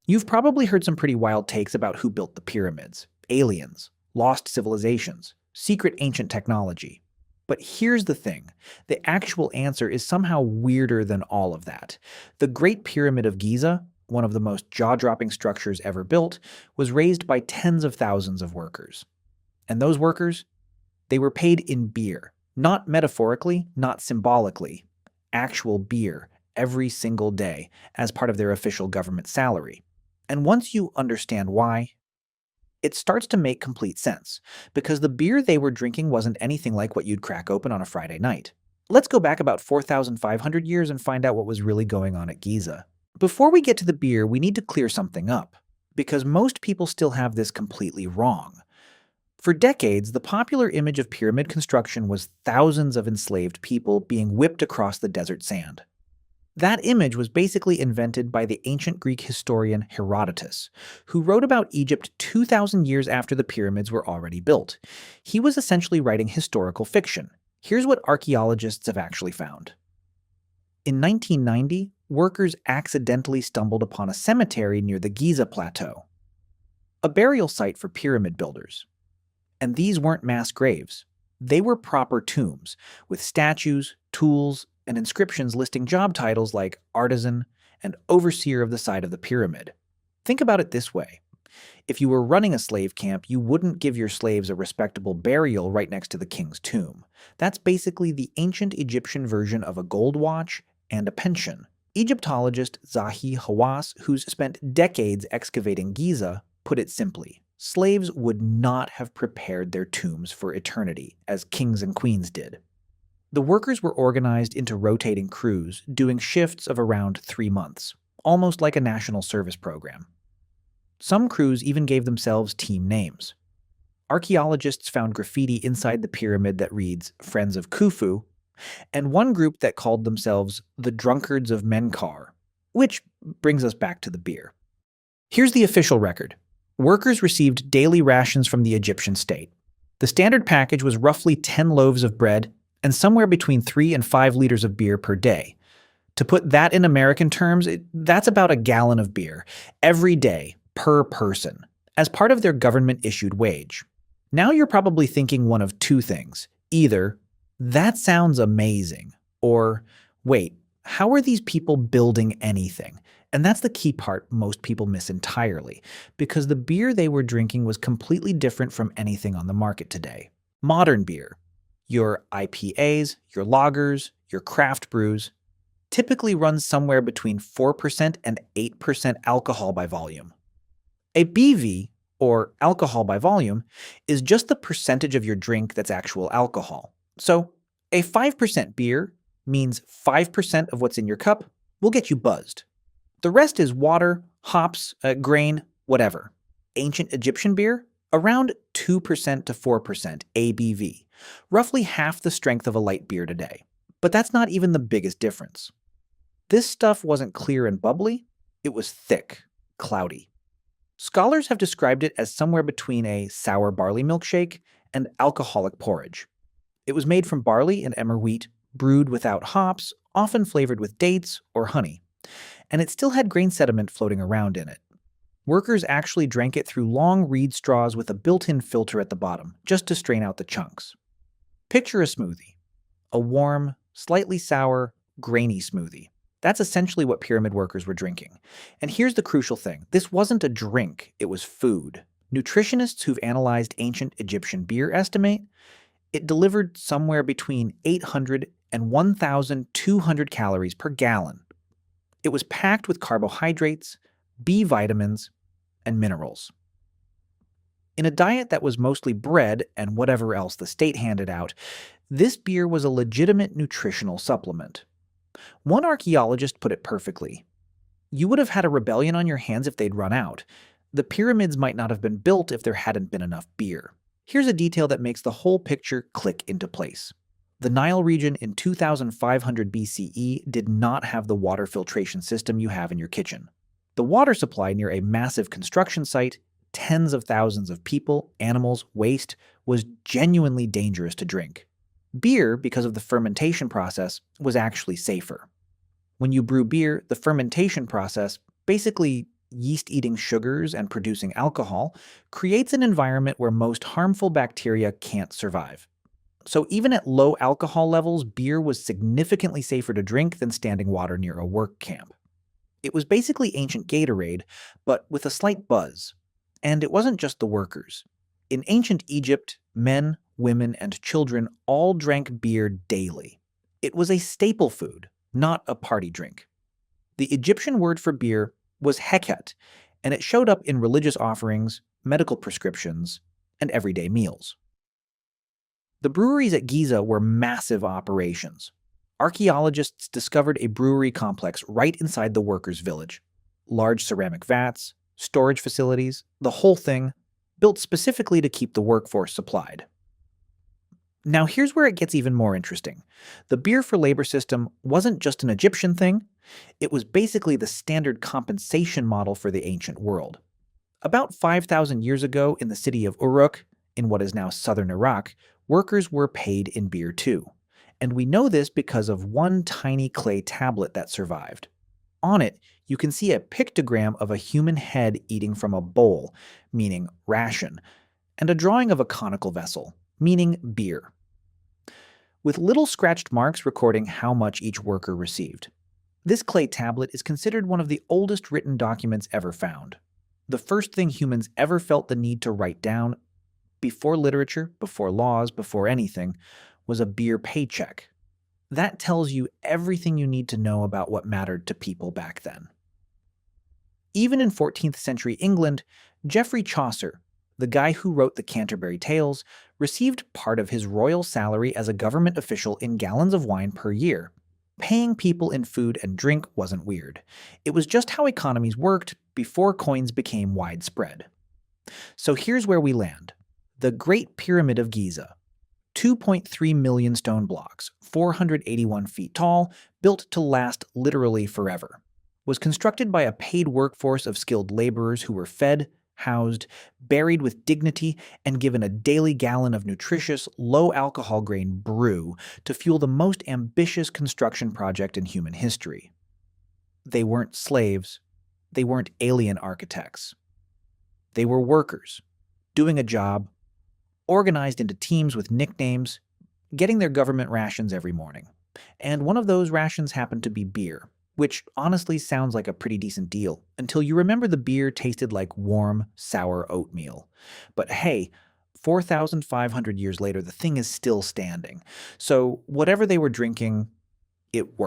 You've probably heard some pretty wild takes about who built the pyramids: aliens, lost civilizations, secret ancient technology. But here's the thing: the actual answer is somehow weirder than all of that. The Great Pyramid of Giza, one of the most jaw-dropping structures ever built, was raised by tens of thousands of workers. And those workers, they were paid in beer. Not metaphorically, not symbolically. Actual beer, every single day, as part of their official government salary. And once you understand why, it starts to make complete sense, because the beer they were drinking wasn't anything like what you'd crack open on a Friday night. Let's go back about 4,500 years and find out what was really going on at Giza. Before we get to the beer, we need to clear something up, because most people still have this completely wrong. For decades, the popular image of pyramid construction was thousands of enslaved people being whipped across the desert sand. That image was basically invented by the ancient Greek historian Herodotus, who wrote about Egypt 2,000 years after the pyramids were already built. He was essentially writing historical fiction. Here's what archaeologists have actually found. In 1990, workers accidentally stumbled upon a cemetery near the Giza Plateau, a burial site for pyramid builders. And these weren't mass graves. They were proper tombs, with statues, tools, and inscriptions listing job titles like artisan and overseer of the side of the pyramid. Think about it this way. If you were running a slave camp, you wouldn't give your slaves a respectable burial right next to the king's tomb. That's basically the ancient Egyptian version of a gold watch and a pension. Egyptologist Zahi Hawass, who's spent decades excavating Giza, put it simply: slaves would not have prepared their tombs for eternity, as kings and queens did. The workers were organized into rotating crews, doing shifts of around 3 months, almost like a national service program. Some crews even gave themselves team names. Archaeologists found graffiti inside the pyramid that reads Friends of Khufu, and one group that called themselves the Drunkards of Menkaure, which brings us back to the beer. Here's the official record. Workers received daily rations from the Egyptian state. The standard package was roughly 10 loaves of bread and somewhere between 3 and 5 liters of beer per day. To put that in American terms, that's about a gallon of beer every day per person, as part of their government-issued wage. Now you're probably thinking one of two things. Either, that sounds amazing, or, wait, how are these people building anything? And that's the key part most people miss entirely, because the beer they were drinking was completely different from anything on the market today. Modern beer, your IPAs, your lagers, your craft brews, typically runs somewhere between 4% and 8% alcohol by volume. A BV, or alcohol by volume, is just the percentage of your drink that's actual alcohol. So, a 5% beer means 5% of what's in your cup will get you buzzed. The rest is water, hops, grain, whatever. Ancient Egyptian beer? Around 2% to 4% ABV, roughly half the strength of a light beer today. But that's not even the biggest difference. This stuff wasn't clear and bubbly, it was thick, cloudy. Scholars have described it as somewhere between a sour barley milkshake and alcoholic porridge. It was made from barley and emmer wheat, brewed without hops, often flavored with dates or honey. And it still had grain sediment floating around in it. Workers actually drank it through long reed straws with a built-in filter at the bottom, just to strain out the chunks. Picture a smoothie. A warm, slightly sour, grainy smoothie. That's essentially what pyramid workers were drinking. And here's the crucial thing. This wasn't a drink, it was food. Nutritionists who've analyzed ancient Egyptian beer estimate it delivered somewhere between 800 and 1,200 calories per gallon. It was packed with carbohydrates, B vitamins, and minerals. In a diet that was mostly bread and whatever else the state handed out, this beer was a legitimate nutritional supplement. One archaeologist put it perfectly. You would have had a rebellion on your hands if they'd run out. The pyramids might not have been built if there hadn't been enough beer. Here's a detail that makes the whole picture click into place. The Nile region in 2500 BCE did not have the water filtration system you have in your kitchen. The water supply near a massive construction site, tens of thousands of people, animals, waste, was genuinely dangerous to drink. Beer, because of the fermentation process, was actually safer. When you brew beer, the fermentation process, basically, yeast-eating sugars and producing alcohol, creates an environment where most harmful bacteria can't survive. So even at low alcohol levels, beer was significantly safer to drink than standing water near a work camp. It was basically ancient Gatorade, but with a slight buzz. And it wasn't just the workers. In ancient Egypt, men, women, and children all drank beer daily. It was a staple food, not a party drink. The Egyptian word for beer was heket, and it showed up in religious offerings, medical prescriptions, and everyday meals. The breweries at Giza were massive operations. Archaeologists discovered a brewery complex right inside the workers' village. Large ceramic vats, storage facilities, the whole thing, built specifically to keep the workforce supplied. Now here's where it gets even more interesting. The beer for labor system wasn't just an Egyptian thing, it was basically the standard compensation model for the ancient world. About 5,000 years ago in the city of Uruk, in what is now southern Iraq, workers were paid in beer too. And we know this because of one tiny clay tablet that survived. On it, you can see a pictogram of a human head eating from a bowl, meaning ration, and a drawing of a conical vessel, meaning beer, with little scratched marks recording how much each worker received. This clay tablet is considered one of the oldest written documents ever found. The first thing humans ever felt the need to write down, before literature, before laws, before anything, was a beer paycheck. That tells you everything you need to know about what mattered to people back then. Even in 14th century England, Geoffrey Chaucer, the guy who wrote the Canterbury Tales, received part of his royal salary as a government official in gallons of wine per year. Paying people in food and drink wasn't weird. It was just how economies worked before coins became widespread. So here's where we land. The Great Pyramid of Giza. 2.3 million stone blocks, 481 feet tall, built to last literally forever, was constructed by a paid workforce of skilled laborers who were fed, housed, buried with dignity, and given a daily gallon of nutritious, low-alcohol grain brew to fuel the most ambitious construction project in human history. They weren't slaves. They weren't alien architects. They were workers, doing a job, organized into teams with nicknames, getting their government rations every morning. And one of those rations happened to be beer, which honestly sounds like a pretty decent deal, until you remember the beer tasted like warm, sour oatmeal. But hey, 4,500 years later, the thing is still standing. So whatever they were drinking, it worked.